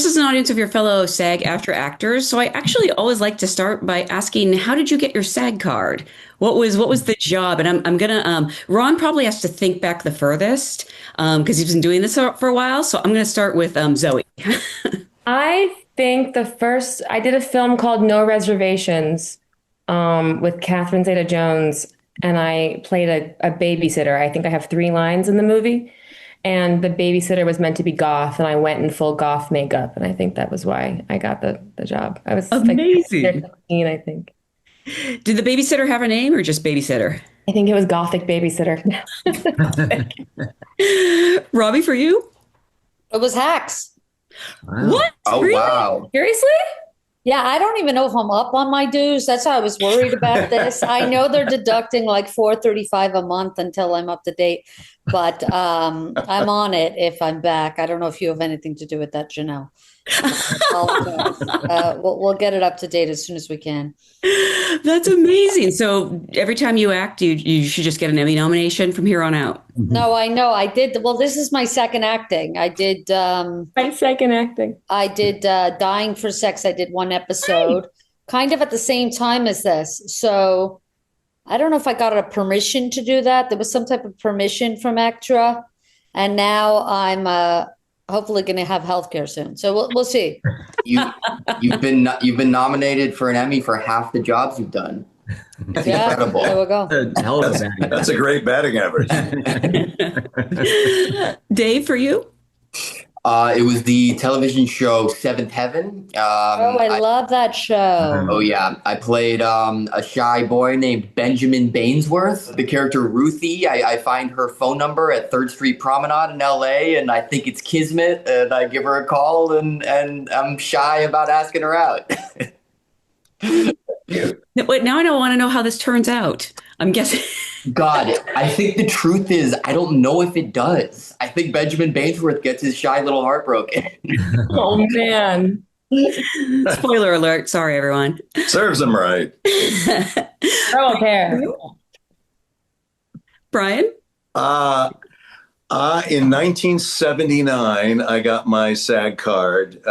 this is an audience of your fellow SAG-AFTRA actors, so I actually always like to start by asking, how did you get your SAG card? What was the job? And I'm gonna Ron probably has to think back the furthest because he's been doing this for a while. So I'm gonna start with Zoe. I think I did a film called No Reservations with Catherine Zeta-Jones, and I played a babysitter. I think I have three lines in the movie, and the babysitter was meant to be goth, and I went in full goth makeup, and I think that was why I got the job. I was like Amazing. 15, I think. Did the babysitter have a name or just babysitter? I think it was gothic babysitter. Robbie, for you? It was hacks. Wow. What? Oh, Really? wow. Seriously? Yeah, I don't even know if I'm up on my dues. That's how I was worried about this. I know they're deducting like 435 a month until I'm up to date, but I'm on it if I'm back. I don't know if you have anything to do with that, Janelle. I apologize. We'll get it up to date as soon as we can. That's amazing. So every time you act, you should just get an Emmy nomination from here on out. No, I know. I did. Well, this is my second acting. My second acting. I did Dying for Sex. I did one episode kind of at the same time as this. So I don't know if I got a permission to do that. There was some type of permission from ACTRA. And now I'm hopefully going to have healthcare soon. So we'll see. You've been nominated for an Emmy for half the jobs you've done. That's incredible. There we go. A hell of a batting That's a great batting average. Dave, for you? It was the television show Seventh Heaven. I love that show. Oh yeah, I played a shy boy named Benjamin Bainsworth. The character Ruthie. I find her phone number at 3rd Street Promenade in L.A. and I think it's kismet. And I give her a call and I'm shy about asking her out. Wait, now I don't want to know how this turns out. I'm guessing. God, I think the truth is I don't know if it does. I think Benjamin Bainsworth gets his shy little heart broken. Oh, man. Spoiler alert. Sorry, everyone. Serves him right. Girl hair. Brian? In 1979, I got my SAG card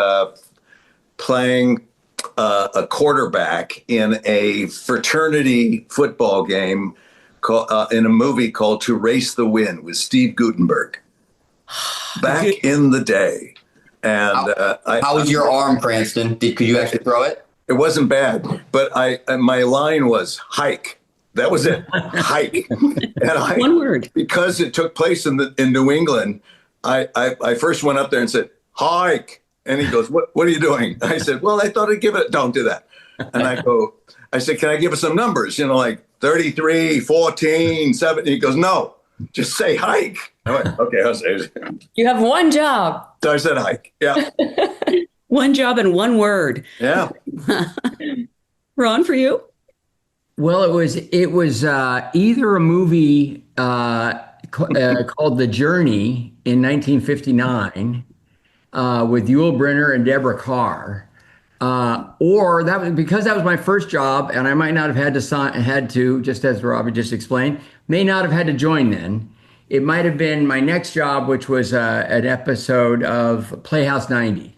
playing a quarterback in a fraternity football game in a movie called To Race the Wind with Steve Guttenberg back in the day. And how was your arm, Cranston? Could you actually throw it? It wasn't bad, but my line was hike. That was it, hike. And One word. Because it took place in New England, I first went up there and said, hike. And he goes, what are you doing? I said, well, I thought I'd give it. Don't do that. And I said, can I give us some numbers? Like 33, 14, 7. He goes, no, just say hike. I went, okay, I'll say it. You have one job. So I said hike. Yeah. One job and one word. Yeah. Ron, for you? Well, it was either a movie called The Journey in 1959 with Yul Brynner and Deborah Carr, or that was because that was my first job, and I might not have had to just as Robbie just explained, may not have had to join then. It might have been my next job, which was an episode of Playhouse 90,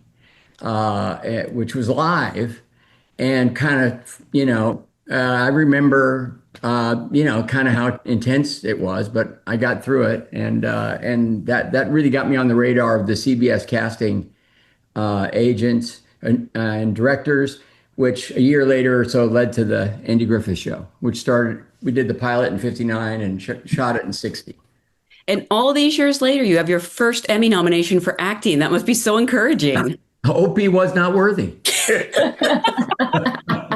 which was live, and kind of I remember kind of how intense it was, but I got through it, and that really got me on the radar of the CBS casting agents and directors, which a year later or so led to the Andy Griffith Show, which we did the pilot in 59 and shot it in 60. And all these years later, you have your first Emmy nomination for acting. That must be so encouraging. Opie was not worthy.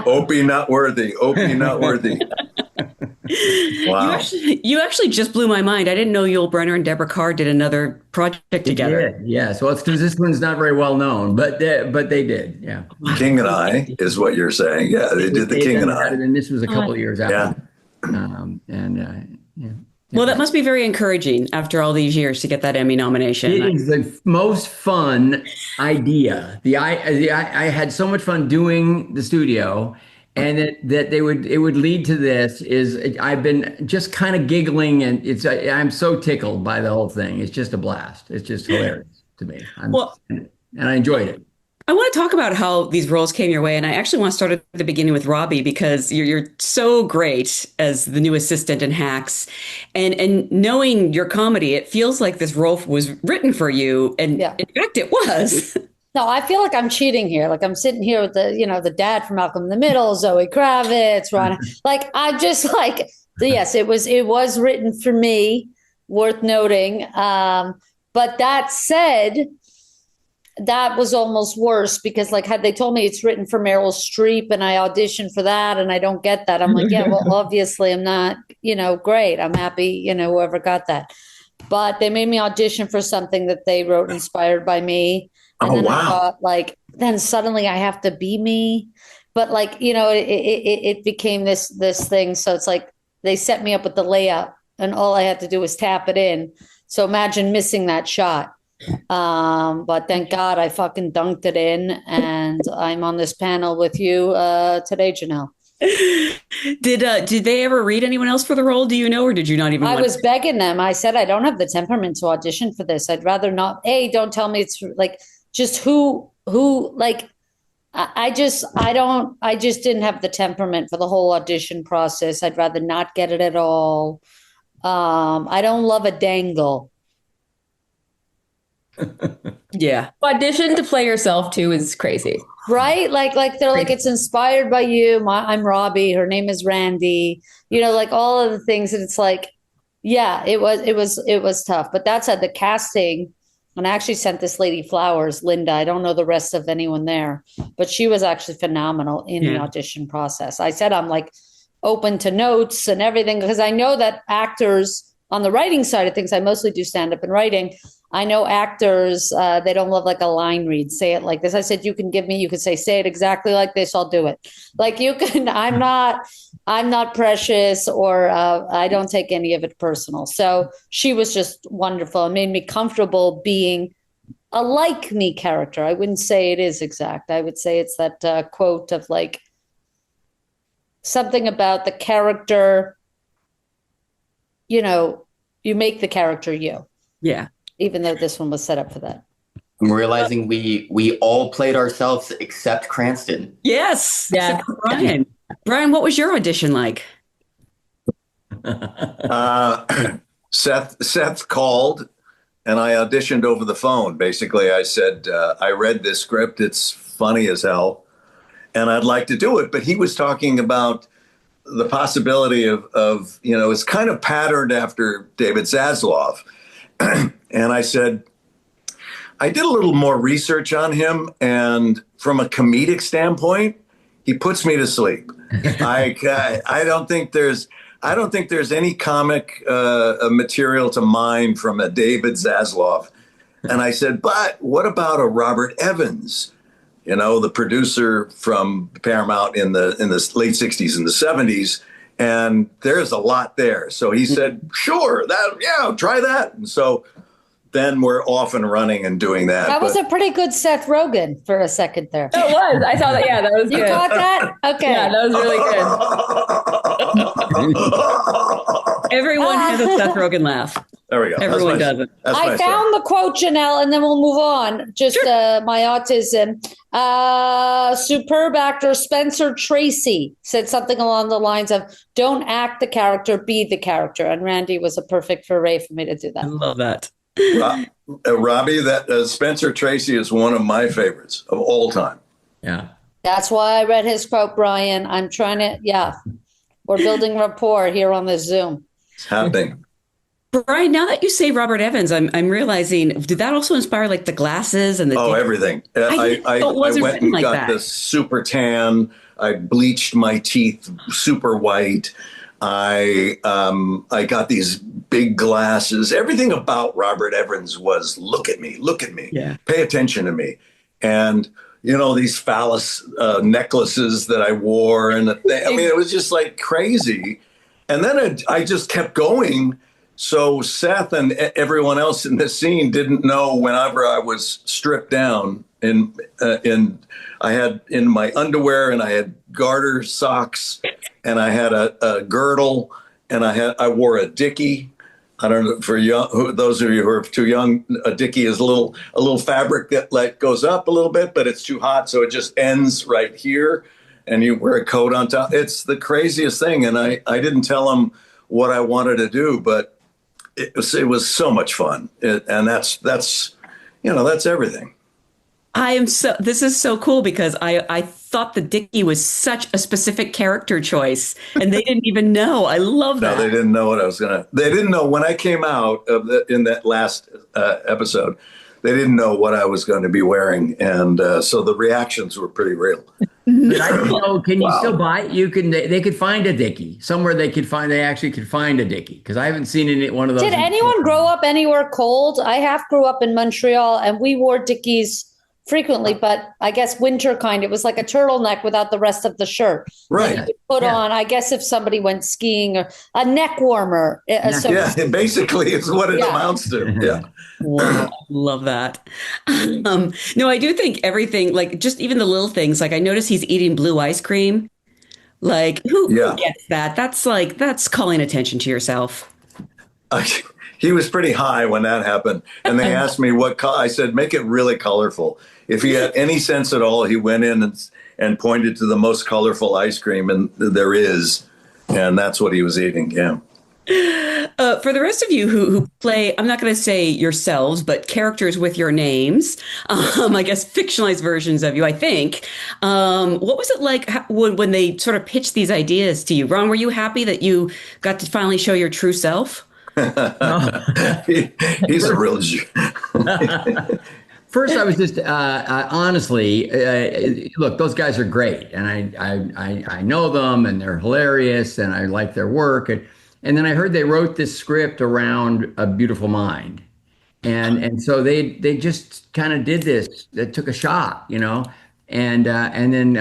Opie not worthy. Opie not worthy. Wow. You actually just blew my mind. I didn't know Yul Brynner and Deborah Carr did another project together. Yeah. So it's because this one's not very well known, but they did. Yeah. King and I is what you're saying. Yeah, they did the King and I. And this was a couple of years after. Yeah. Yeah. Well, that must be very encouraging after all these years to get that Emmy nomination. It is the most fun idea. I had so much fun doing the studio, and that it would lead to this. I've been just kind of giggling, and I'm so tickled by the whole thing. It's just a blast. It's just hilarious to me. And I enjoyed it. I want to talk about how these roles came your way, and I actually want to start at the beginning with Robby because you're so great as the new assistant in Hacks, and knowing your comedy, it feels like this role was written for you, and Yeah. in fact, it was. No, I feel like I'm cheating here. Like I'm sitting here with the dad from Malcolm in the Middle, Zoe Kravitz, Ron. Like I'm just like, yes, it was written for me, worth noting. But that said, that was almost worse because like had they told me it's written for Meryl Streep and I auditioned for that and I don't get that, I'm like, yeah, well, obviously I'm not, great. I'm happy, whoever got that. But they made me audition for something that they wrote inspired by me. And then I thought, like, then suddenly I have to be me. But like, it became this thing. So it's like they set me up with the layup, and all I had to do was tap it in. So imagine missing that shot. But thank God I fucking dunked it in, and I'm on this panel with you today, Jenelle. Did they ever read anyone else for the role? Do you know, or did you not even? I was begging them. I said I don't have the temperament to audition for this. I'd rather not. Don't tell me it's like just who like. I just didn't have the temperament for the whole audition process. I'd rather not get it at all. I don't love a dangle. Yeah. Audition to play yourself too is crazy. Right? Like they're like, it's inspired by you. I'm Robby. Her name is Randy. Like all of the things. And it's like, yeah, it was tough. But that said, the casting, and I actually sent this lady flowers, Linda. I don't know the rest of anyone there, but she was actually phenomenal in the audition process. I said, I'm like open to notes and everything, because I know that actors on the writing side of things, I mostly do stand up and writing. I know actors, they don't love like a line read, say it like this. I said, you can say it exactly like this. I'll do it. Like you can, I'm not precious, or I don't take any of it personal. So she was just wonderful. It made me comfortable being a like me character. I wouldn't say it is exact. I would say it's that quote of like something about the character, you make the character you. Yeah. Even though this one was set up for that. I'm realizing we all played ourselves except Cranston. Yes. Yeah. Except for Bryan. Bryan, what was your audition like? Seth called and I auditioned over the phone. Basically, I said, I read this script. It's funny as hell and I'd like to do it. But he was talking about the possibility of it's kind of patterned after David Zaslav. And I said, I did a little more research on him, and from a comedic standpoint, he puts me to sleep. I don't think there's any comic material to mine from a David Zaslav. And I said, but what about a Robert Evans? The producer from Paramount in the late 60s and the 70s. And there's a lot there. So he said, sure, try that. And so then we're off and running and doing that. That was a pretty good Seth Rogen for a second there. It was. I saw that. Yeah, that was You good. caught that? Okay. Yeah, that was really good. Everyone has a Seth Rogen laugh. There we go. Everyone does it. I found the quote, Jenelle, and then we'll move on. Just Sure. My autism. Superb actor Spencer Tracy said something along the lines of, don't act the character, be the character. And Randy was a perfect foray for me to do that. I love that. Robby, that Spencer Tracy is one of my favorites of all time. Yeah. That's why I read his quote, Bryan. I'm trying to, we're building rapport here on this Zoom. It's happening. Bryan, now that you say Robert Evans, I'm realizing, did that also inspire like the glasses and the Everything. I went and got the super tan. I bleached my teeth super white. I got these big glasses. Everything about Robert Evans was look at me, pay attention to me. And, these phallus necklaces that I wore. And it was just like crazy. And then I just kept going. So Seth and everyone else in this scene didn't know whenever I was stripped down and I had in my underwear and I had garter socks and I had a girdle and I wore a dickie I don't know, those of you who are too young, a dickie is a little fabric that like goes up a little bit, but it's too hot, so it just ends right here, and you wear a coat on top. It's the craziest thing, and I didn't tell him what I wanted to do, but it was so much fun, and that's everything. This is so cool because I thought the Dickie was such a specific character choice and they didn't even know. I love that. No, they didn't know what I was they didn't know when I came out in that last episode, they didn't know what I was going to be wearing. And so the reactions were pretty real. But I don't know, can you still buy it? They could find a Dickie somewhere. They actually could find a Dickie because I haven't seen one of those. Did anyone grow up anywhere cold? I half grew up in Montreal and we wore Dickies frequently, but I guess winter kind. It was like a turtleneck without the rest of the shirt. Right. You could put on, I guess, if somebody went skiing, or a neck warmer. It basically is what it amounts to. Yeah. Wow, love that. No, I do think everything, like just even the little things, like I notice he's eating blue ice cream. Like who gets that? That's calling attention to yourself. He was pretty high when that happened. And they asked me what color. I said, make it really colorful. If he had any sense at all, he went in and pointed to the most colorful ice cream and there is. And that's what he was eating. Yeah. For the rest of you who play, I'm not going to say yourselves, but characters with your names, I guess fictionalized versions of you, I think. What was it like when they sort of pitched these ideas to you? Ron, were you happy that you got to finally show your true self? He's a real Jew. First, I was just honestly, look, those guys are great, and I know them, and they're hilarious, and I like their work, and then I heard they wrote this script around A Beautiful Mind, and so they just kind of did this. They took a shot, and then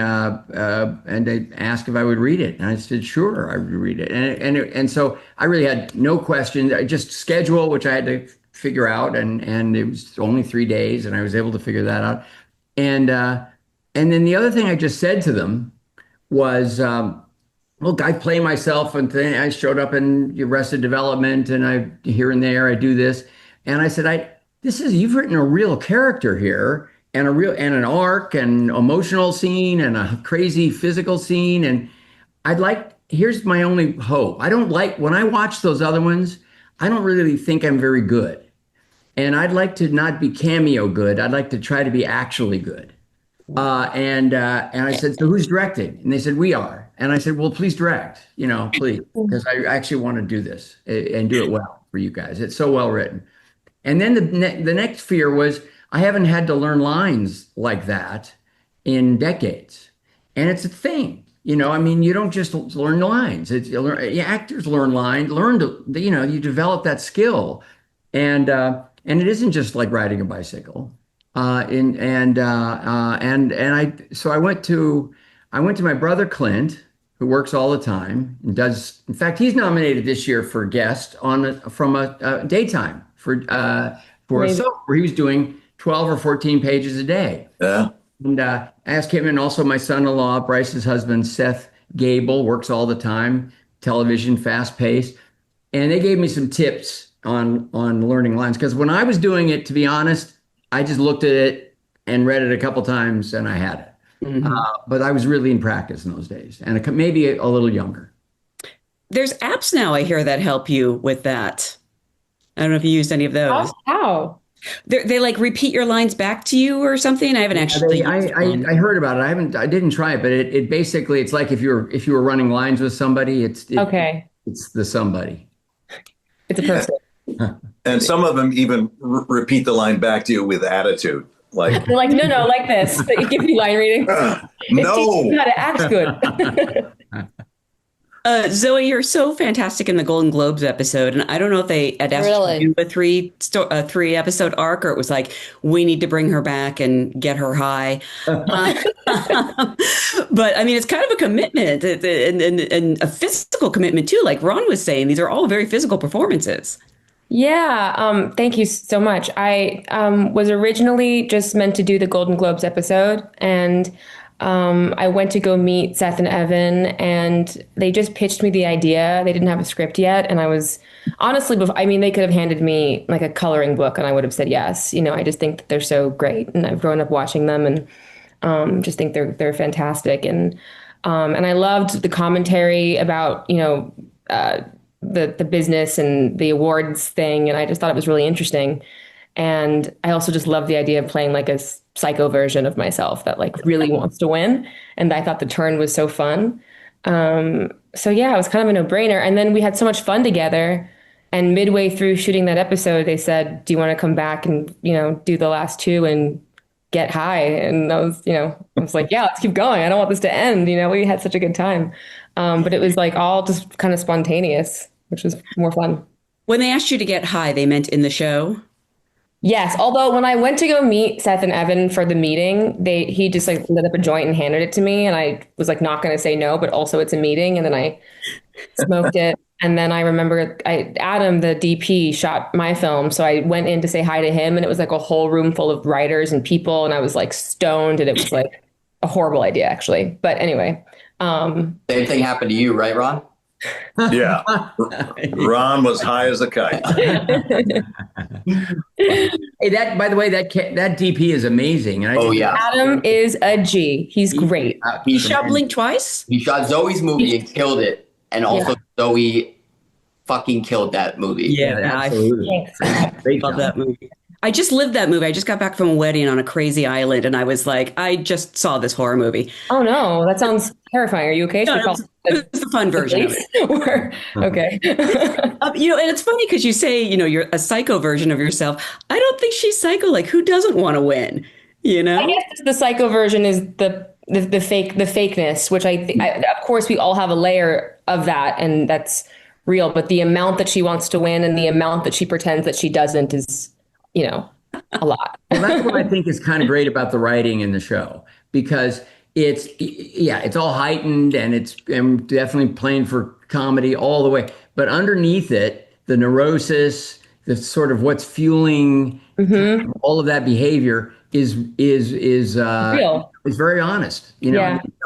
they asked if I would read it, and I said sure, I would read it, and so I really had no questions. I just schedule, which I had to figure out, and it was only 3 days, and I was able to figure that out, and then the other thing I just said to them was, look, I play myself, and then I showed up in Arrested Development, and I here and there I do this, and I said, you've written a real character here. And an arc and emotional scene and a crazy physical scene. And here's my only hope. When I watch those other ones, I don't really think I'm very good. And I'd like to not be cameo good. I'd like to try to be actually good. And I said, so who's directing? And they said, we are. And I said, well, please direct, please, because I actually want to do this and do it well for you guys. It's so well written. And then the next fear was, I haven't had to learn lines like that in decades. And it's a thing, you don't just learn lines. Actors learn lines, you develop that skill. And it isn't just like riding a bicycle. So I went to my brother, Clint, who works all the time and does, in fact, he's nominated this year for guest from a daytime for a soap where he was doing 12 or 14 pages a day. Yeah. And I asked him, and also my son-in-law, Bryce's husband, Seth Gable, works all the time, television, fast paced. And they gave me some tips on learning lines. Because when I was doing it, to be honest, I just looked at it and read it a couple times and I had it. Mm-hmm. But I was really in practice in those days, and maybe a little younger. There's apps now, I hear, that help you with that. I don't know if you used any of those. How? They like repeat your lines back to you or something. I haven't actually. I heard about it. I didn't try it, but it basically, it's like if you were running lines with somebody, okay. It's the somebody. It's a person. And some of them even repeat the line back to you with attitude. Like they're like, no, like this. But you give me line reading. No. You gotta act good. Zoe, you're so fantastic in the Golden Globes episode, and I don't know if they had asked you to do a 3-episode arc, or it was like, we need to bring her back and get her high. But I mean, it's kind of a commitment and a physical commitment too. Like Ron was saying, these are all very physical performances. Yeah, thank you so much. I was originally just meant to do the Golden Globes episode, and I went to go meet Seth and Evan, and they just pitched me the idea. They didn't have a script yet, and I was honestly, I mean, they could have handed me like a coloring book, and I would have said yes. I just think that they're so great, and I've grown up watching them, and just think they're fantastic, and I loved the commentary about the business and the awards thing, and I just thought it was really interesting. And I also just love the idea of playing like a psycho version of myself that like really wants to win. And I thought the turn was so fun. So yeah, it was kind of a no-brainer. And then we had so much fun together. And midway through shooting that episode, they said, "Do you want to come back and, do the last two and get high?" And I was like, "Yeah, let's keep going. I don't want this to end." We had such a good time. But it was like all just kind of spontaneous, which was more fun. When they asked you to get high, they meant in the show? Yes, although when I went to go meet Seth and Evan for the meeting, he just like lit up a joint and handed it to me, and I was like not going to say no, but also it's a meeting, and then I smoked it, and then I remember Adam, the DP, shot my film, so I went in to say hi to him, and it was like a whole room full of writers and people, and I was like stoned, and it was like a horrible idea actually, but anyway. Same thing happened to you, right, Ron? Yeah. Ron was high as a kite. Hey, by the way, that DP is amazing. And Adam is a G. He's great. He shot Blink twice. He shot Zoe's movie and killed it, and also Zoe fucking killed that movie. Yeah, absolutely. I love that movie. I just lived that movie. I just got back from a wedding on a crazy island, and I was like, I just saw this horror movie. Oh no, that sounds terrifying. Are you okay? No, it's the fun version of it. Okay. And it's funny because you say, you're a psycho version of yourself. I don't think she's psycho. Like, who doesn't want to win? I guess the psycho version is the fakeness, which of course we all have a layer of that, and that's real. But the amount that she wants to win and the amount that she pretends that she doesn't is, a lot. Well, that's what I think is kind of great about the writing in the show, because it's all heightened and it's definitely playing for comedy all the way. But underneath it, the neurosis, the sort of what's fueling all of that behavior is real. Is very honest.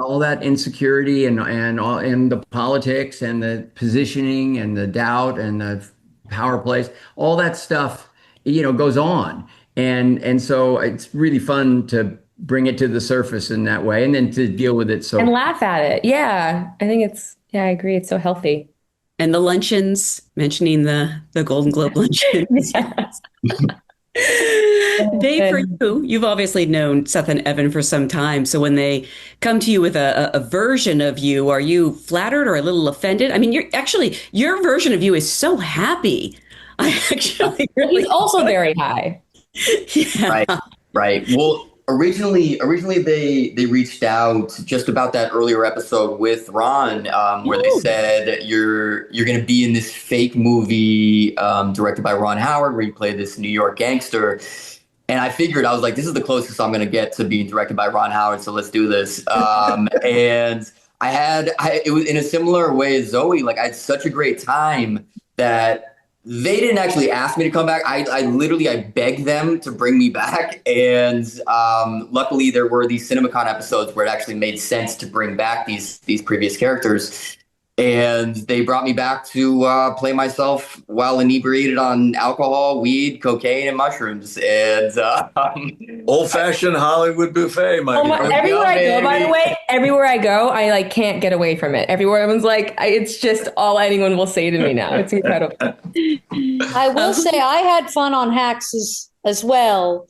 All that insecurity and the politics and the positioning and the doubt and the power plays, all that stuff, goes on. And so it's really fun to bring it to the surface in that way, and then to deal with it and laugh at it. Yeah, I think I agree. It's so healthy. And the luncheons, mentioning the Golden Globe luncheons. Dave, for you've obviously known Seth and Evan for some time. So when they come to you with a version of you, are you flattered or a little offended? I mean, your version of you is so happy. I actually He's also very high. Yeah. Right. Well, originally they reached out just about that earlier episode with Ron, where they said you're going to be in this fake movie directed by Ron Howard, where you play this New York gangster. And I figured, I was like, this is the closest I'm going to get to being directed by Ron Howard, so let's do this. And it was in a similar way as Zoe. Like, I had such a great time that they didn't actually ask me to come back. I begged them to bring me back. And luckily there were these CinemaCon episodes where it actually made sense to bring back these previous characters. And they brought me back to play myself while inebriated on alcohol, weed, cocaine, and mushrooms. And old-fashioned Hollywood buffet, everywhere I go, by the way, everywhere I go, I like can't get away from it. Everywhere everyone's like, it's just all anyone will say to me now. It's incredible. I will say I had fun on Hacks as well.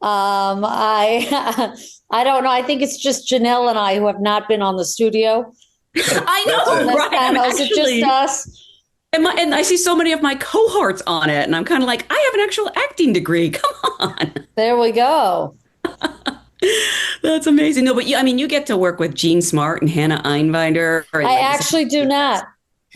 I don't know. I think it's just Jenelle and I who have not been on the studio. I know, right? Is it just us? And I see so many of my cohorts on it, and I'm kind of like, I have an actual acting degree. Come on. There we go. That's amazing. No, but you get to work with Jean Smart and Hannah Einbinder. I actually do not.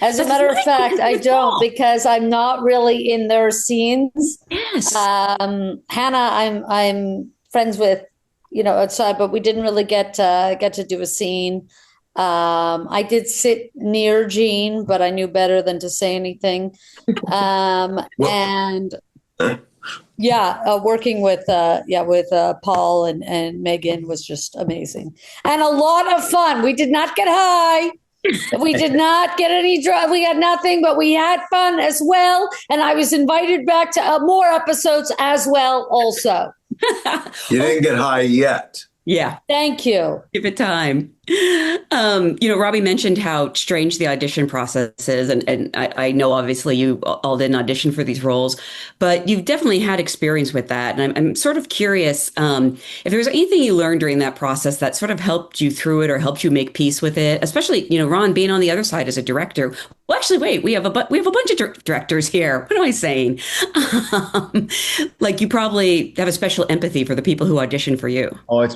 As a matter of fact, I don't, because I'm not really in their scenes. Yes. Hannah, I'm friends with, outside, but we didn't really get to do a scene. I did sit near Jean, but I knew better than to say anything. And Working with Paul and Megan was just amazing and a lot of fun. We did not get high. We did not get any drug. We got nothing, but we had fun as well. And I was invited back to more episodes as well. Also, You didn't get high yet. Yeah. thank you. Give it time. Robby mentioned how strange the audition process is. And I know obviously you all didn't audition for these roles, but you've definitely had experience with that. And I'm sort of curious if there's anything you learned during that process that sort of helped you through it or helped you make peace with it, especially, Ron, being on the other side as a director. Well, actually, wait, we have a bunch of directors here. What am I saying? Like you probably have a special empathy for the people who audition for you. Oh, it's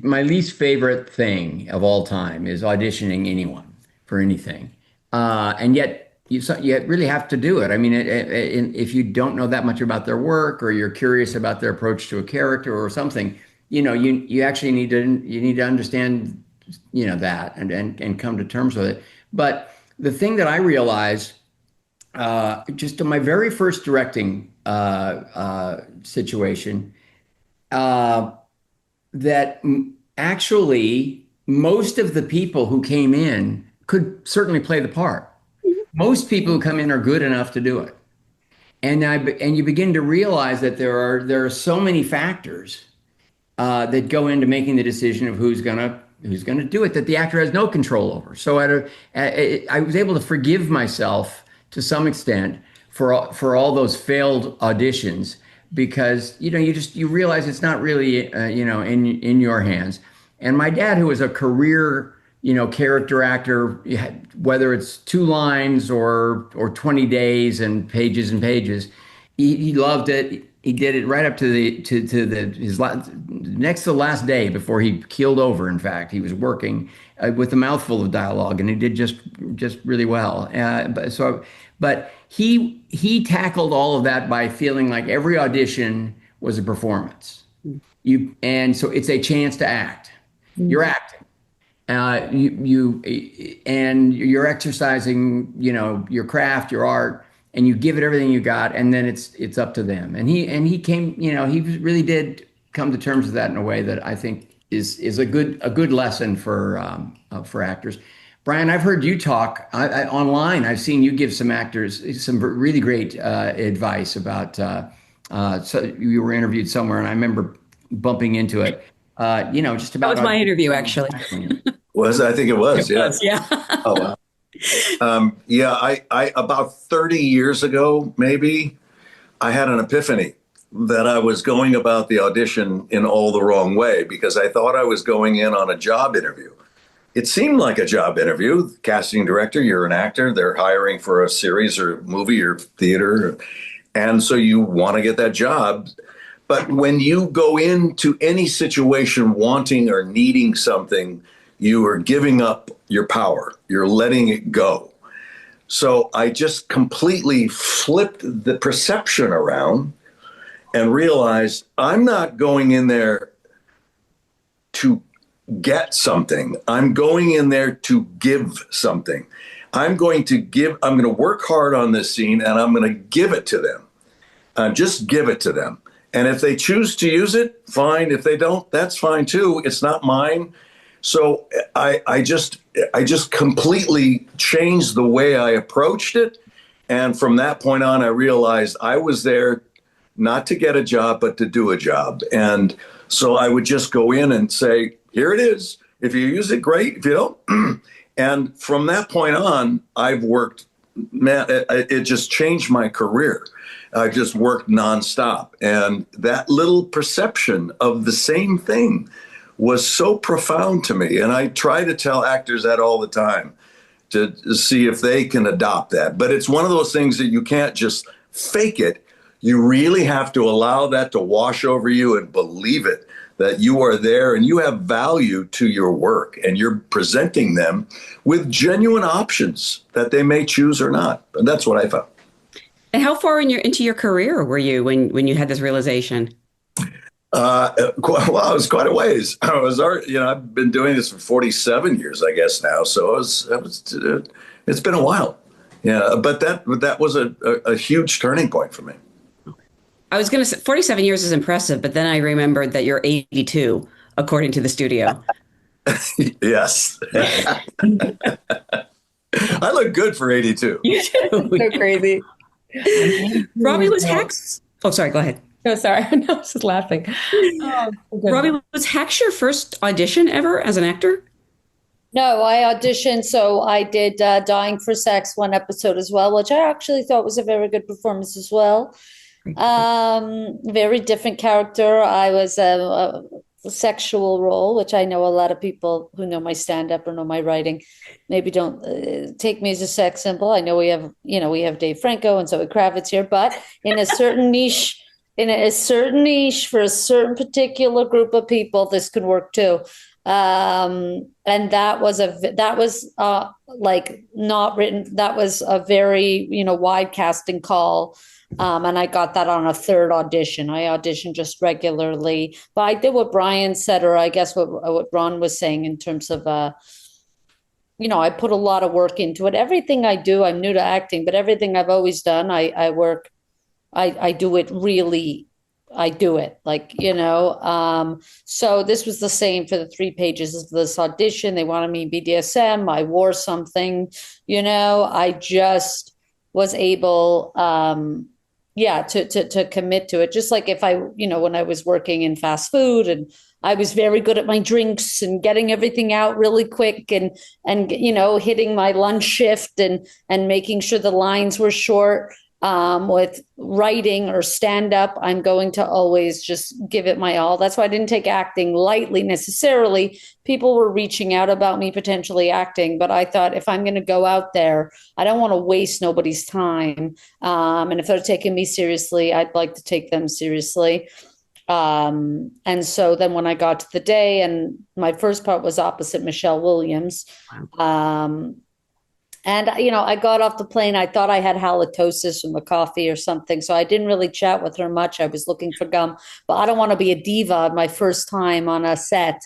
my least favorite thing of all time is auditioning anyone for anything, and yet you really have to do it. I mean, if you don't know that much about their work or you're curious about their approach to a character or something, you actually need to understand that and come to terms with it. But the thing that I realized just in my very first directing situation, that actually most of the people who came in could certainly play the part. Most people who come in are good enough to do it. And you begin to realize that there are so many factors that go into making the decision of who's gonna do it that the actor has no control over. So I was able to forgive myself to some extent for all those failed auditions because you realize it's not really in your hands. And my dad, who was a career character actor, whether it's 2 lines or 20 days and pages, he loved it. He did it right up to his next to the last day before he keeled over. In fact, he was working with a mouthful of dialogue, and he did just really well. But he tackled all of that by feeling like every audition was a performance. And so it's a chance to act. You're acting. You're exercising, your craft, your art. And you give it everything you got, and then it's up to them. And he came, he really did come to terms with that in a way that I think is a good lesson for actors. Bryan, I've heard you talk online. I've seen you give some actors some really great advice about. So you were interviewed somewhere, and I remember bumping into it. Just about. That was my interview, actually. I think it was. It yeah. was, yeah. Oh wow. I about 30 years ago, maybe, I had an epiphany that I was going about the audition in all the wrong way because I thought I was going in on a job interview. It seemed like a job interview. Casting director, you're an actor, they're hiring for a series or movie or theater. And so you want to get that job. But when you go into any situation wanting or needing something, you are giving up your power. You're letting it go. So I just completely flipped the perception around and realized I'm not going in there to get something. I'm going in there to give something. I'm going to work hard on this scene and I'm going to give it to them. Just give it to them. And if they choose to use it, fine. If they don't, that's fine too. It's not mine. So I just completely changed the way I approached it. And from that point on, I realized I was there not to get a job, but to do a job. And so I would just go in and say, here it is. If you use it, great. If you don't. And from that point on, I've worked, man, it just changed my career. I just worked nonstop. And that little perception of the same thing was so profound to me. And I try to tell actors that all the time to see if they can adopt that. But it's one of those things that you can't just fake it. You really have to allow that to wash over you and believe it, that you are there and you have value to your work and you're presenting them with genuine options that they may choose or not. And that's what I found. And how far into your career were you when you had this realization? Well, it was quite a ways. I've been doing this for 47 years, I guess now. So it's been a while. Yeah, but that was a huge turning point for me. I was going to say 47 years is impressive, but then I remembered that you're 82, according to the studio. Yes. I look good for 82. You do. So crazy. Robbie was Hacks. Oh, sorry. Go ahead. No, sorry. No, I was just laughing. Oh, Robbie, was Hacks your first audition ever as an actor? No, I auditioned, so I did Dying for Sex one episode as well, which I actually thought was a very good performance as well. Very different character. I was a sexual role, which I know a lot of people who know my stand-up or know my writing maybe don't take me as a sex symbol. I know we have Dave Franco and Zoë Kravitz here, but in a certain niche, for a certain particular group of people, this could work too. And that was like not written. That was a very, wide casting call. And I got that on a third audition. I auditioned just regularly, but I did what Bryan said, or I guess what Ron was saying in terms of, I put a lot of work into it. Everything I do, I'm new to acting, but everything I've always done, I do it really. I do it so this was the same for the 3 pages of this audition. They wanted me in BDSM. I wore something, I just was able, to commit to it. Just like if I, when I was working in fast food and I was very good at my drinks and getting everything out really quick and hitting my lunch shift and making sure the lines were short. With writing or stand up, I'm going to always just give it my all. That's why I didn't take acting lightly necessarily. People were reaching out about me potentially acting, but I thought if I'm going to go out there, I don't want to waste nobody's time. And if they're taking me seriously, I'd like to take them seriously. And so then when I got to the day, and my first part was opposite Michelle Williams. And, I got off the plane. I thought I had halitosis from the coffee or something. So I didn't really chat with her much. I was looking for gum, but I don't want to be a diva my first time on a set,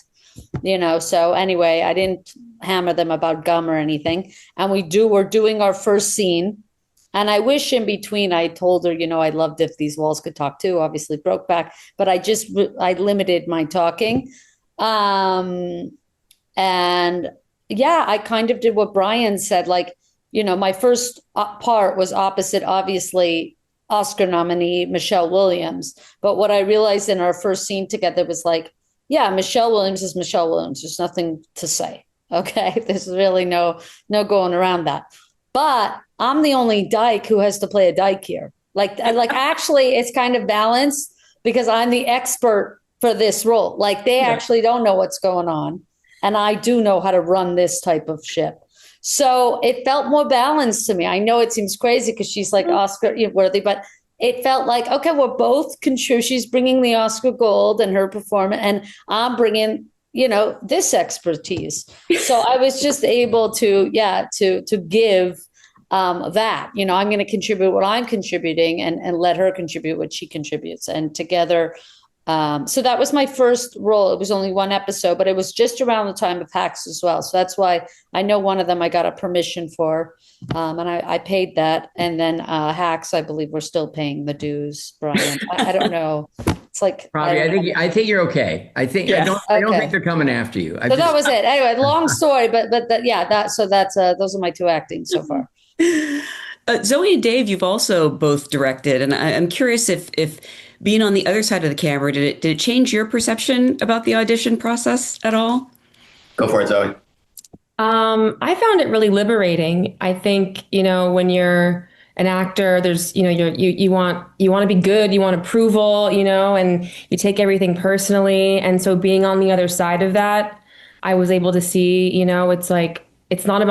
So anyway, I didn't hammer them about gum or anything. And we're doing our first scene. And I wish in between I told her, I loved If These Walls Could Talk Too, obviously Brokeback, but I limited my talking. And yeah, I kind of did what Bryan said. My first part was opposite, obviously, Oscar nominee Michelle Williams. But what I realized in our first scene together was Michelle Williams is Michelle Williams. There's nothing to say. Okay. There's really no going around that. But I'm the only dyke who has to play a dyke here. Actually, it's kind of balanced because I'm the expert for this role. They actually don't know what's going on. And I do know how to run this type of ship. So it felt more balanced to me. I know it seems crazy because she's Oscar worthy, but it felt like, okay, we're both she's bringing the Oscar gold and her performance, and I'm bringing, this expertise. So I was just able to give that, I'm going to contribute what I'm contributing and let her contribute what she contributes. And together, so that was my first role. It was only 1 episode, but it was just around the time of Hacks as well. So that's why I know one of them I got a permission for, and I paid that. And then Hacks, I believe we're still paying the dues, Bryan. I don't know. It's Robbie, I think you're okay. I don't think they're coming after you. That was it. Anyway, long story, but that's those are my 2 acting so far. Zoe and Dave, you've also both directed, and I'm curious if being on the other side of the camera, did it change your perception about the audition process at all? Go for it, Zoe. I found it really liberating. I think, when you're an actor, there's, you want to be good, you want approval, and you take everything personally. And so being on the other side of that, I was able to see, it's not even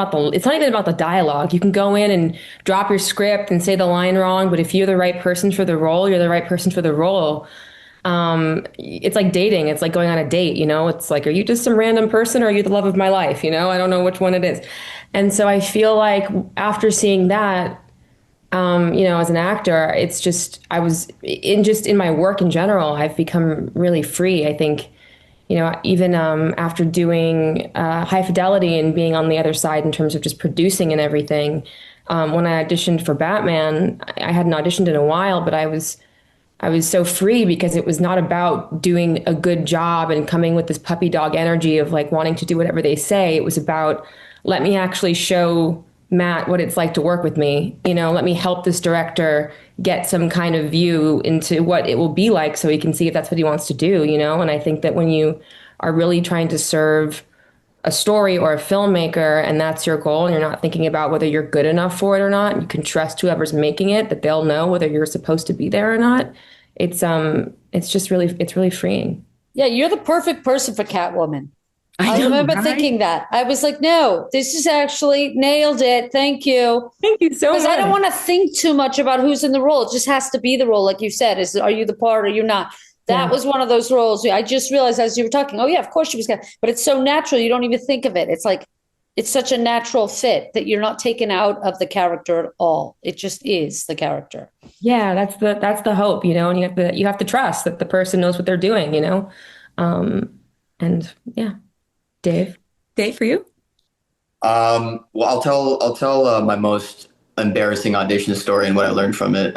about the dialogue. You can go in and drop your script and say the line wrong, but if you're the right person for the role, you're the right person for the role. It's like dating. It's like going on a date, It's like, are you just some random person or are you the love of my life? I don't know which one it is. And so I feel like after seeing that, as an actor, it's just, I was in my work in general, I've become really free. I think, even after doing High Fidelity and being on the other side in terms of just producing and everything, when I auditioned for Batman, I hadn't auditioned in a while, but I was I was so free because it was not about doing a good job and coming with this puppy dog energy of like wanting to do whatever they say. It was about, let me actually show Matt what it's like to work with me. Let me help this director get some kind of view into what it will be like so he can see if that's what he wants to do. And I think that when you are really trying to serve a story or a filmmaker and that's your goal and you're not thinking about whether you're good enough for it or not, and you can trust whoever's making it that they'll know whether you're supposed to be there or not. It's really freeing. Yeah, you're the perfect person for Catwoman. I I know, remember right? thinking that. I was like, no, this is actually nailed it. Thank you. Thank you so much. Because I don't want to think too much about who's in the role. It just has to be the role, like you said. Are you the part or you're not? That was one of those roles. I just realized as you were talking, oh yeah, of course she was but it's so natural. You don't even think of it. It's like, it's such a natural fit that you're not taken out of the character at all. It just is the character. Yeah, that's the hope, and you have to trust that the person knows what they're doing. And yeah, Dave. Dave, for you? Well, I'll tell my most embarrassing audition story and what I learned from it.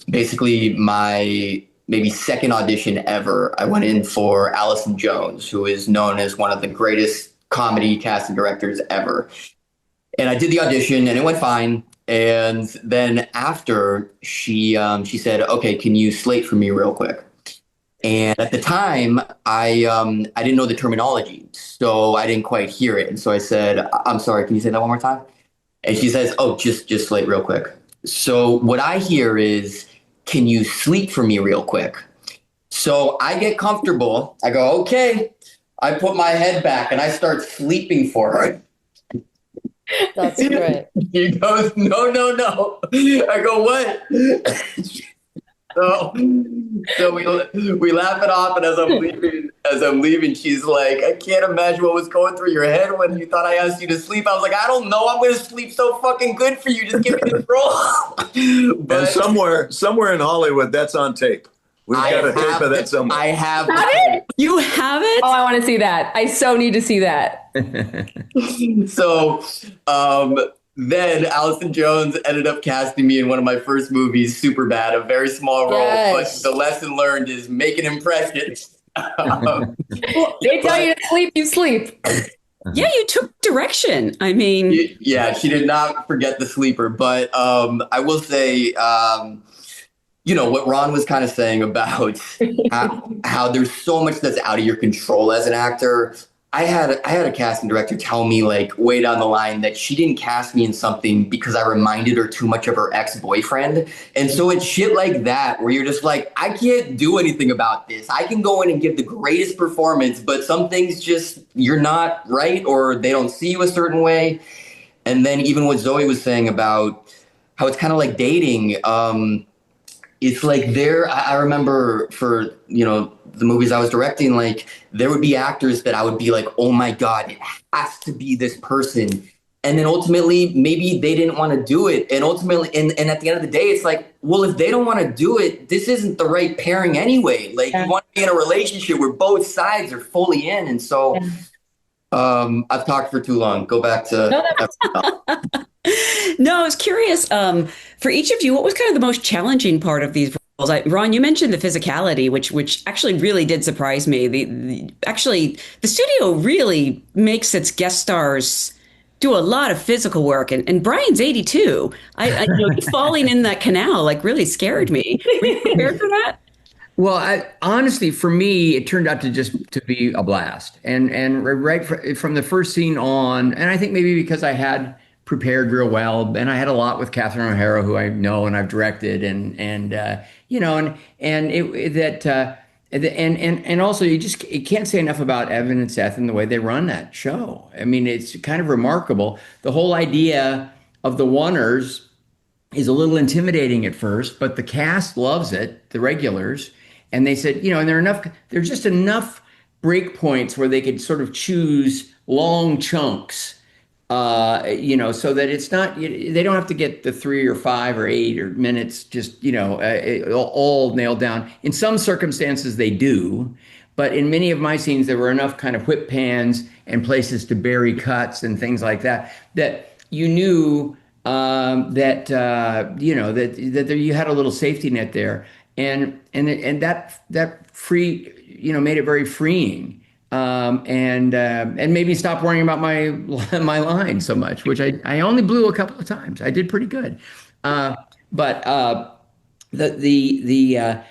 Basically, my maybe second audition ever, I went in for Allison Jones, who is known as one of the greatest comedy casting directors ever. And I did the audition, and it went fine. And then after, she said, "Okay, can you slate for me real quick?" And at the time, I didn't know the terminology, so I didn't quite hear it. And so I said, "I'm sorry, can you say that one more time?" And she says, "Oh, just slate real quick." So what I hear is, "Can you sleep for me real quick?" So I get comfortable. I go, "Okay." I put my head back and I start sleeping for her. That's great. He goes, "No, no, no." I go, "What?" So we laugh it off, and as I'm leaving, she's like, "I can't imagine what was going through your head when you thought I asked you to sleep." I was like, "I don't know. I'm gonna sleep so fucking good for you. Just give me this role." But And somewhere in Hollywood, that's on tape. We've got a tape of that somewhere. I have it? You have it? Oh, I want to see that. I so need to see that. So then Allison Jones ended up casting me in one of my first movies, Superbad, a very small role. Yes. But the lesson learned is make an impression. They tell you to sleep, you sleep. Yeah, you took direction. I mean, Yeah, she did not forget the sleeper. But I will say, what Ron was kind of saying about how there's so much that's out of your control as an actor. I had a casting director tell me like way down the line that she didn't cast me in something because I reminded her too much of her ex-boyfriend. And so it's shit like that where you're just like, I can't do anything about this. I can go in and give the greatest performance, but some things just, you're not right or they don't see you a certain way. And then even what Zoe was saying about how it's kind of like dating, it's like I remember for, the movies I was directing, like there would be actors that I would be like, "Oh my God, it has to be this person." And then ultimately, maybe they didn't want to do it. And ultimately, and at the end of the day, it's like, well, if they don't want to do it, this isn't the right pairing anyway. Like you want to be in a relationship where both sides are fully in. And so I've talked for too long. Go back to. no, I was curious. For each of you, what was kind of the most challenging part of these roles? Ron, you mentioned the physicality, which actually really did surprise me. The studio really makes its guest stars do a lot of physical work, and Bryan's 82. Falling in that canal like really scared me. Were you prepared for that? Well, honestly, for me, it turned out to be a blast, and right from the first scene on, and I think maybe because I had prepared real well, and I had a lot with Catherine O'Hara, who I know and I've directed, and also you can't say enough about Evan and Seth and the way they run that show. I mean, it's kind of remarkable. The whole idea of the oneers is a little intimidating at first, but the cast loves it, the regulars. And they said, and there's just enough break points where they could sort of choose long chunks, so that it's not, they don't have to get the 3 or 5 or 8 or minutes, just, all nailed down. In some circumstances they do, but in many of my scenes, there were enough kind of whip pans and places to bury cuts and things like that you knew that you had a little safety net there. and that free, made it very freeing. And made me stop worrying about my line so much, which I only blew a couple of times. I did pretty good. But the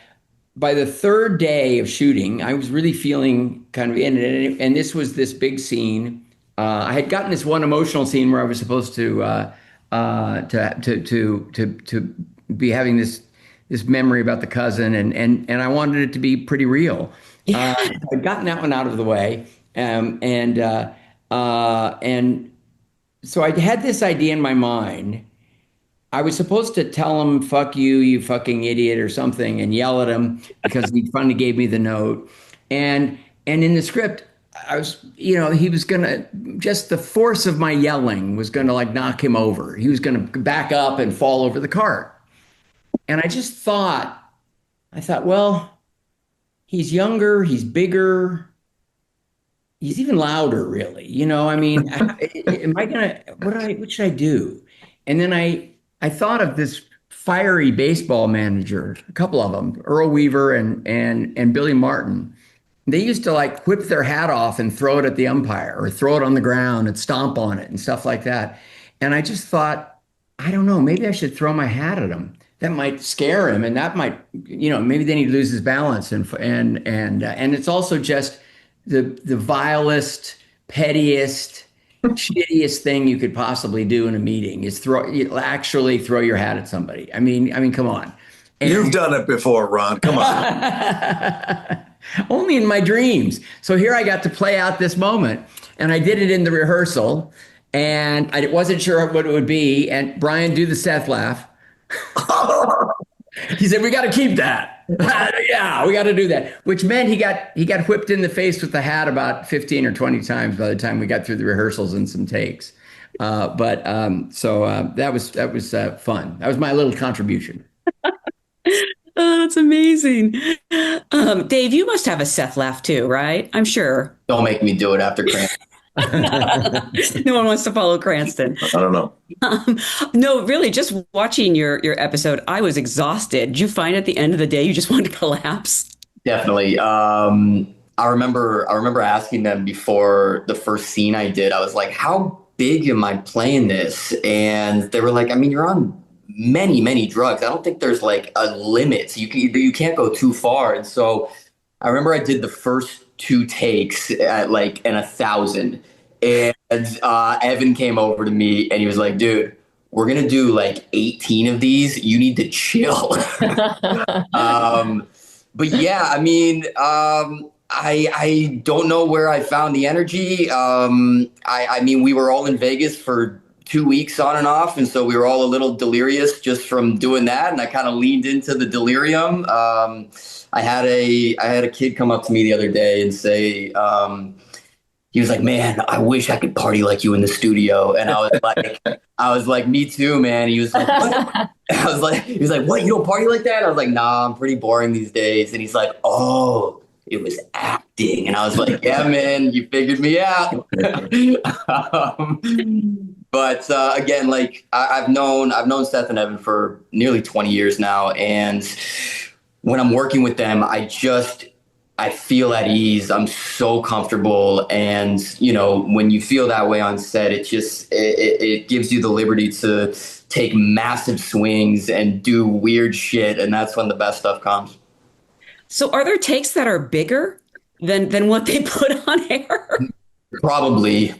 by the third day of shooting, I was really feeling kind of in it. And this was this big scene. I had gotten this one emotional scene where I was supposed to be having this memory about the cousin, and I wanted it to be pretty real. I'd gotten that one out of the way, and so I had this idea in my mind. I was supposed to tell him, "Fuck you, you fucking idiot," or something, and yell at him because he finally gave me the note. And in the script, I was, he was gonna, just the force of my yelling was gonna like knock him over. He was gonna back up and fall over the cart. And I thought, well, he's younger, he's bigger, he's even louder, really. I mean, am I gonna, what should I do? And then I thought of this fiery baseball manager, a couple of them, Earl Weaver and Billy Martin. They used to like whip their hat off and throw it at the umpire or throw it on the ground and stomp on it and stuff like that. And I just thought, I don't know, maybe I should throw my hat at him. That might scare him, and that might, maybe then he'd lose his balance. And it's also just the vilest, pettiest, shittiest thing you could possibly do in a meeting is actually throw your hat at somebody. I mean, come on. You've done it before, Ron. Come on. Only in my dreams. So here I got to play out this moment, and I did it in the rehearsal, and I wasn't sure what it would be. And Bryan, do the Seth laugh. He said, "We got to keep that." Yeah, we got to do that. Which meant he got whipped in the face with the hat about 15 or 20 times by the time we got through the rehearsals and some takes. So that was fun. That was my little contribution. Oh, that's amazing. Dave, you must have a Seth laugh too, right? I'm sure. Don't make me do it after Cranston. No one wants to follow Cranston. I don't know. No, really, just watching your episode, I was exhausted. Did you find at the end of the day you just wanted to collapse? Definitely. I remember asking them before the first scene I did. I was like, "How big am I playing this?" And they were like, "I mean, you're on many drugs. I don't think there's like a limit. So you can't go too far." And so I remember I did the first 2 takes at like an 1,000, and Evan came over to me and he was like, "Dude, we're gonna do like 18 of these. You need to chill." But yeah, I mean, I don't know where I found the energy. I mean, we were all in Vegas for 2 weeks on and off, and so we were all a little delirious just from doing that, and I kind of leaned into the delirium. I had a kid come up to me the other day and say, he was like, "Man, I wish I could party like you in the studio." And I was like, "Me too, man." He was like, "What?" He was like, "What? You don't party like that?" I was like, "Nah, I'm pretty boring these days." And he's like, "Oh, it was acting." And I was like, "Yeah, man, you figured me out." But again, like I've known Seth and Evan for nearly 20 years now, and when I'm working with them, I feel at ease. I'm so comfortable, and when you feel that way on set, it gives you the liberty to take massive swings and do weird shit, and that's when the best stuff comes. So are there takes that are bigger than what they put on air? Probably.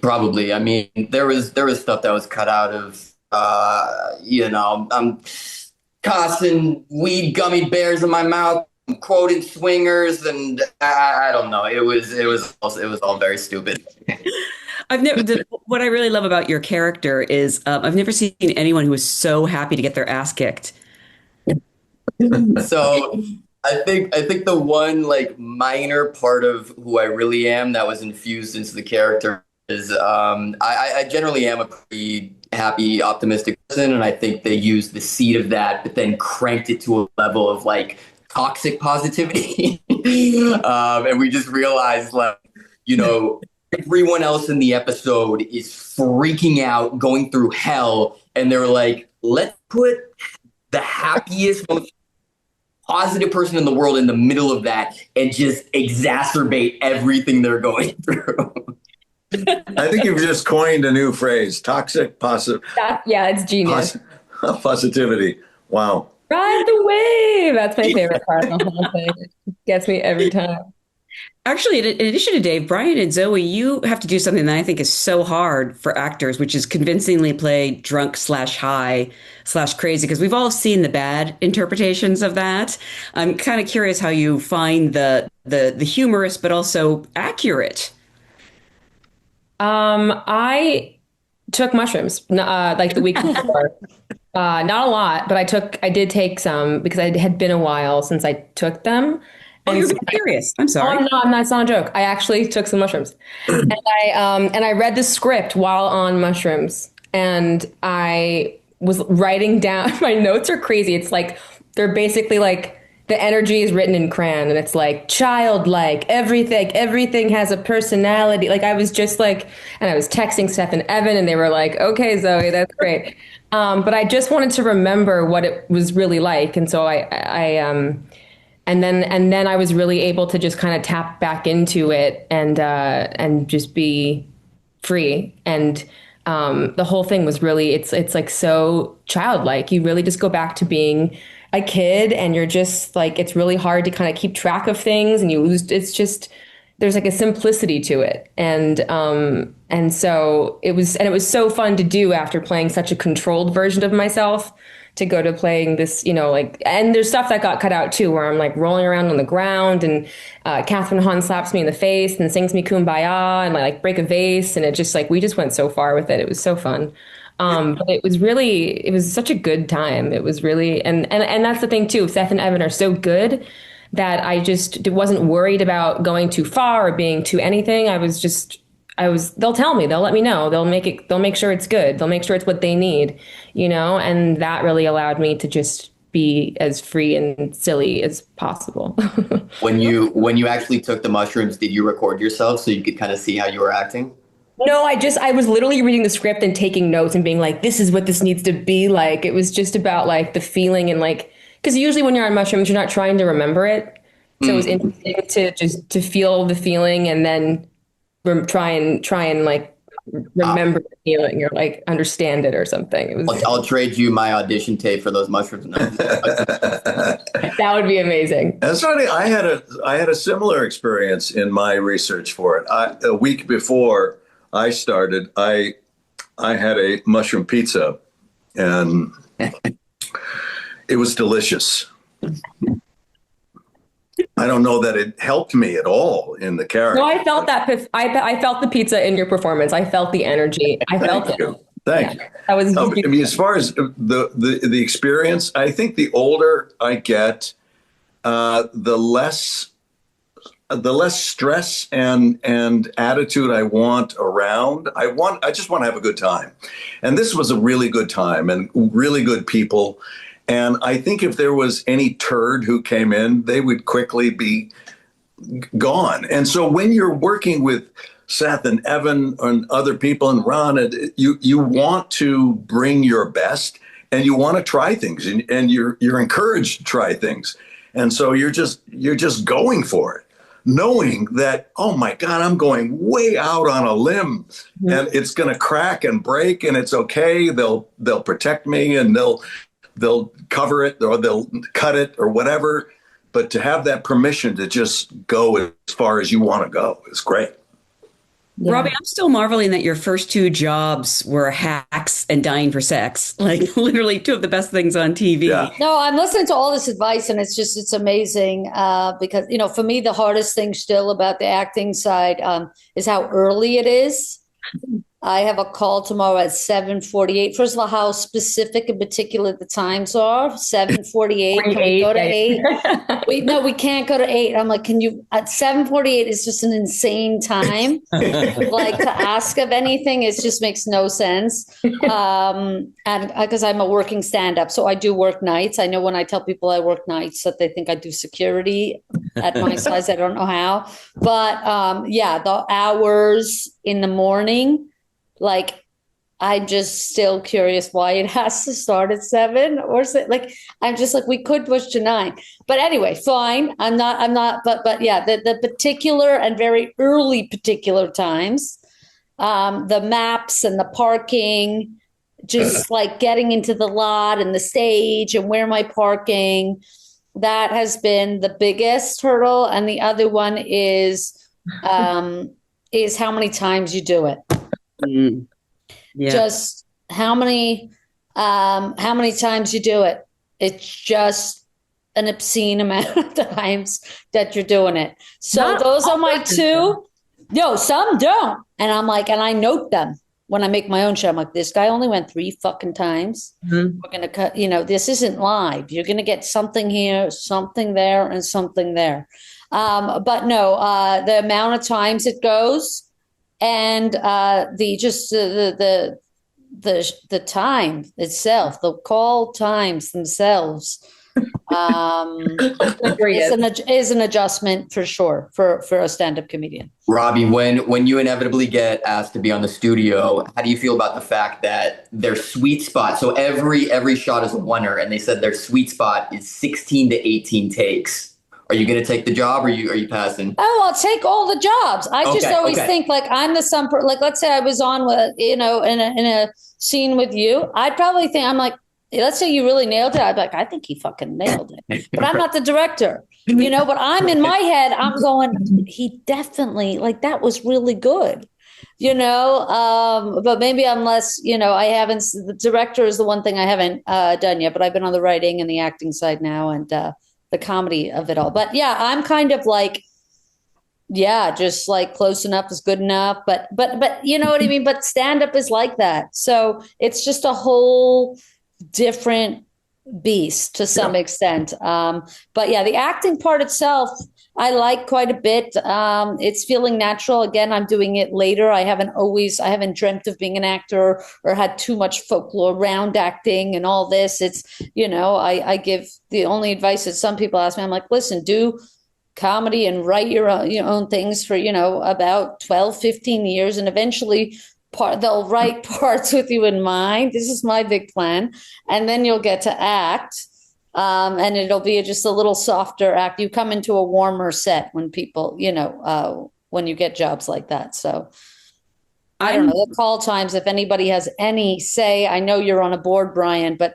I mean, there was stuff that was cut out of, I'm tossing weed gummy bears in my mouth, I'm quoting swingers, and I don't know. It was all very stupid. What I really love about your character is I've never seen anyone who was so happy to get their ass kicked. So I think the one like minor part of who I really am that was infused into the character is I generally am a pretty happy, optimistic person, and I think they used the seed of that, but then cranked it to a level of like toxic positivity. And we just realized like, everyone else in the episode is freaking out, going through hell, and they were like, "Let's put the happiest, most positive person in the world in the middle of that and just exacerbate everything they're going through. I think you've just coined a new phrase, toxic Yeah, it's genius. positivity. Wow. Ride the wave. That's my favorite part of the whole thing. It gets me every time. Actually, in addition to Dave, Bryan and Zoe, you have to do something that I think is so hard for actors, which is convincingly play drunk slash high slash crazy, because we've all seen the bad interpretations of that. I'm kind of curious how you find the humorous but also accurate. I took mushrooms like the week before. Not a lot, but I did take some because it had been a while since I took them. Oh, you're serious. I'm sorry. Oh, no, I'm not. It's not a joke. I actually took some mushrooms, and I read the script while on mushrooms, and I was writing down. My notes are crazy. It's like they're basically like the energy is written in crayon, and it's like childlike. Everything has a personality. Like I was just like, and I was texting Steph and Evan, and they were like, "Okay, Zoe, that's great." But I just wanted to remember what it was really like, and so and then I was really able to just kind of tap back into it and just be free. And the whole thing was really it's like so childlike. You really just go back to being a kid, and you're just like it's really hard to kind of keep track of things, and you lose. It's just there's like a simplicity to it, and so it was so fun to do after playing such a controlled version of myself, to go to playing this, like, and there's stuff that got cut out too, where I'm like rolling around on the ground, and Catherine Hahn slaps me in the face and sings me Kumbaya, and I like break a vase, and it just like we just went so far with it. It was so fun. But it was such a good time. It was really, and that's the thing too. Seth and Evan are so good that I just wasn't worried about going too far or being too anything. They'll tell me, they'll let me know, they'll make sure it's good. They'll make sure it's what they need, and that really allowed me to just be as free and silly as possible. When you actually took the mushrooms, did you record yourself so you could kind of see how you were acting? No, I was literally reading the script and taking notes and being like, this is what this needs to be like. It was just about like the feeling and like, because usually when you're on mushrooms, you're not trying to remember it. So it was interesting to feel the feeling and then try and like remember the feeling or like understand it or something. It was. I'll trade you my audition tape for those mushrooms. That would be amazing. That's funny. I had a similar experience in my research for it. A week before I started, I had a mushroom pizza, and it was delicious. I don't know that it helped me at all in the character. No, I felt that. I felt the pizza in your performance. I felt the energy. I felt it. Thank you. That was. I mean, as far as the experience, I think the older I get, the less stress and attitude I want around. I just want to have a good time, and this was a really good time and really good people. And I think if there was any turd who came in, they would quickly be gone. And so when you're working with Seth and Evan and other people and Ron, you want to bring your best, and you want to try things, and you're encouraged to try things. And so you're just going for it, knowing that, oh my God, I'm going way out on a limb, and it's going to crack and break, and it's okay. They'll protect me, and they'll cover it, or they'll cut it, or whatever. But to have that permission to just go as far as you want to go is great. Yeah. Robby, I'm still marveling that your first two jobs were hacks and dying for sex. Like literally two of the best things on TV. Yeah. No, I'm listening to all this advice, and it's amazing because, for me, the hardest thing still about the acting side is how early it is. I have a call tomorrow at 7:48. First of all, how specific and particular the times are. 7:48. Can we go to 8? We can't go to 8. I'm like, can you? At 7:48 is just an insane time. Like to ask of anything, it just makes no sense. And because I'm a working stand-up, so I do work nights. I know when I tell people I work nights that they think I do security. At my size, I don't know how. But the hours in the morning. Like, I'm just still curious why it has to start at 7 or so. Like, I'm just like, we could push to 9. But anyway, fine. I'm not, but yeah, the particular and very early particular times, the maps and the parking, just like getting into the lot and the stage and where am I parking, that has been the biggest hurdle. And the other one is how many times you do it. Mm. Yeah. Just how many times you do it. It's just an obscene amount of times that you're doing it. So Not those are my all two. No, some don't. And I'm like, and I note them when I make my own show. I'm like, this guy only went 3 fucking times. Mhm. We're gonna cut, this isn't live. You're gonna get something here, something there, and something there. But no, the amount of times it goes. And the time itself, the call times themselves, is an adjustment for sure for a stand-up comedian. Robby, when you inevitably get asked to be on the studio, how do you feel about the fact that their sweet spot? So every shot is a oneer, and they said their sweet spot is 16 to 18 takes. Are you going to take the job, or are you passing? Oh, I'll take all the jobs. I just always think like I'm like, let's say I was on with, in a scene with you. I'd probably think, I'm like, let's say you really nailed it. I'd be like, I think he fucking nailed it, but I'm not the director, but I'm in my head, I'm going, he definitely, like, that was really good, but maybe I'm less, I haven't, the director is the one thing I haven't done yet, but I've been on the writing and the acting side now, and, the comedy of it all. But yeah, I'm kind of like, just like close enough is good enough. But you know what I mean? But stand-up is like that. So it's just a whole different beast to some extent. But yeah, the acting part itself, I like quite a bit. It's feeling natural. Again, I'm doing it later. I haven't dreamt of being an actor or had too much folklore around acting and all this. It's, I give the only advice that some people ask me. I'm like, listen, do comedy and write your own things for, about 12, 15 years. And eventually they'll write parts with you in mind. This is my big plan. And then you'll get to act. And it'll be just a little softer act. You come into a warmer set when people, when you get jobs like that. So I don't know the call times. If anybody has any say, I know you're on a board, Bryan, but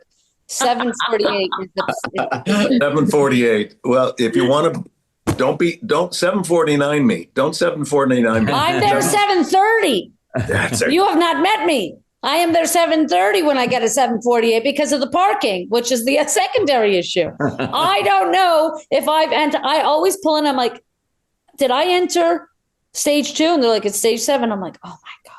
7:48 is 7:48. Well, if you want to, don't 7:49 me. Don't 7:49 me. I'm there 7:30. That's it. You have not met me. I am there 7:30 when I get a 7:48 because of the parking, which is the secondary issue. I don't know if I've entered. I always pull in. I'm like, did I enter stage 2? And they're like, it's stage 7. I'm like, oh my God.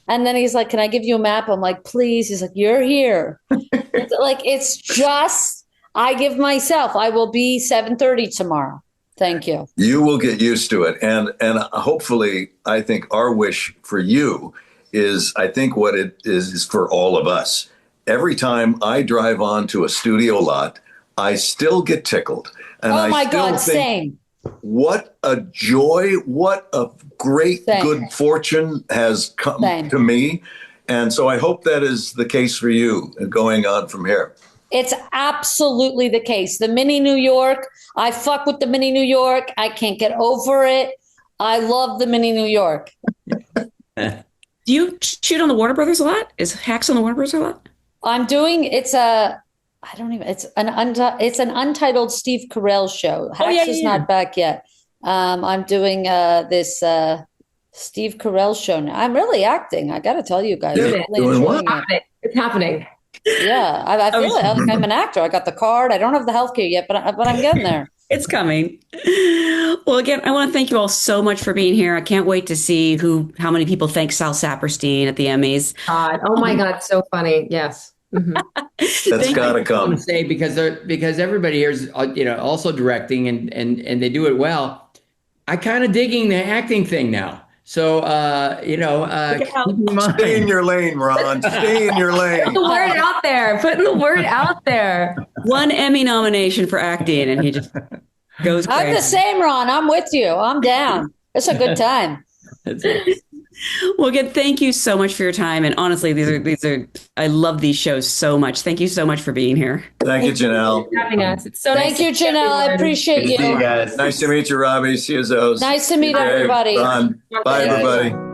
And then he's like, can I give you a map? I'm like, please. He's like, you're here. It's just, I give myself, I will be 7:30 tomorrow. Thank you. You will get used to it. And hopefully, I think our wish for you is, I think what it is for all of us. Every time I drive onto a studio lot, I still get tickled. And oh my God, think, same. What a joy, what a great good fortune has come to me. And so I hope that is the case for you going on from here. It's absolutely the case. The mini New York, I fuck with the mini New York. I can't get over it. I love the mini New York. Do you shoot on the Warner Brothers a lot? Is Hacks on the Warner Brothers a lot? I'm doing, it's an untitled Steve Carell show. Hacks is not back yet. I'm doing this Steve Carell show now. I'm really acting. I got to tell you guys. I'm really enjoying it. It's happening. Yeah, I feel like I'm an actor. I got the card. I don't have the healthcare yet, but I'm getting there. It's coming. Well, again, I want to thank you all so much for being here. I can't wait to see how many people thank Sal Saperstein at the Emmys. God. Oh my God, so funny. Yes. Mm-hmm. That's got to come. Say because everybody here is also directing and they do it well. I kind of digging the acting thing now. So keep in mind. Stay in your lane, Ron. Stay in your lane. Put the word out there. Put the word out there. 1 Emmy nomination for acting, and he just goes crazy. I'm the same, Ron. I'm with you. I'm down. It's a good time. Well, again, thank you so much for your time. And honestly, these are I love these shows so much. Thank you so much for being here. Thank you, Janelle. For having us. It's so Thank nice you, to see Janelle. I everyone. appreciate Good to see you you. guys. Nice to meet you, Robby. See you, Zoe. Nice to meet Dave, everybody. Ron. Bye, Bye. everybody.